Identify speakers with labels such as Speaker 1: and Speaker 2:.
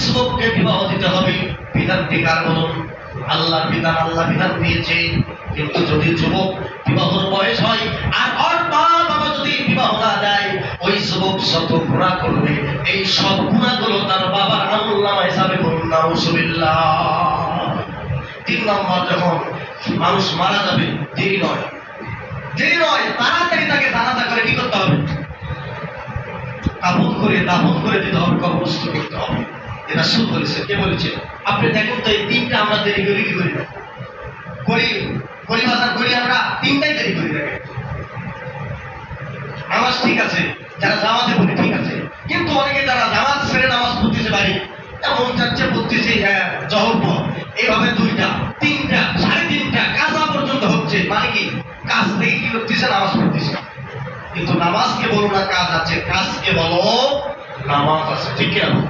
Speaker 1: যুবককে বিবাহ দিতে হবে। বিধানটি কার বলুন? আল্লাহর বিধান, আল্লাহ বিধান দিয়েছে। কিন্তু যদি যুবক বিবাহর বয়স হয় আর ওর মা বাবা যদি বিবাহ না দেয়, ওই যুবক শত গুনাহ করবে, এই সব গুনাহগুলো তার বাবার আমলনামা হিসাবে বলুন নাউজুবিল্লাহ। 3 নম্বর, যখন মানুষ মারা যাবে, দেরি নয়, তাড়াতাড়ি তাকে জানাজা করে কি করতে হবে? কাফন করে দাফন করে দিতে হবে, কবরস্থ করতে হবে। এটা রাসূল বলেছে। কে বলেছে? আপনি দেখুন তো, এই 3টা আমরা দেরি করি কি করি না? করি বাজার করি, আমরা 3টাই দেরি করি না। নামাজ ঠিক আছে, যারা জামাতে পড়ি ঠিক আছে, কিন্তু অনেকে যারা জামাত ছেড়ে নামাজ পড়তেছে বাড়ি, এমন যাচ্ছে পড়তেছে জহর পর, এইভাবে 2টা 3টা 3.5টা কাজা পর্যন্ত হচ্ছে। মানে কি? কাজ থেকে কি করতেছে? নামাজ পড়তেছে। কিন্তু নামাজকে বলো না কাজ আছে, কাজকে বলো নামাজ আছে। ঠিক আছে?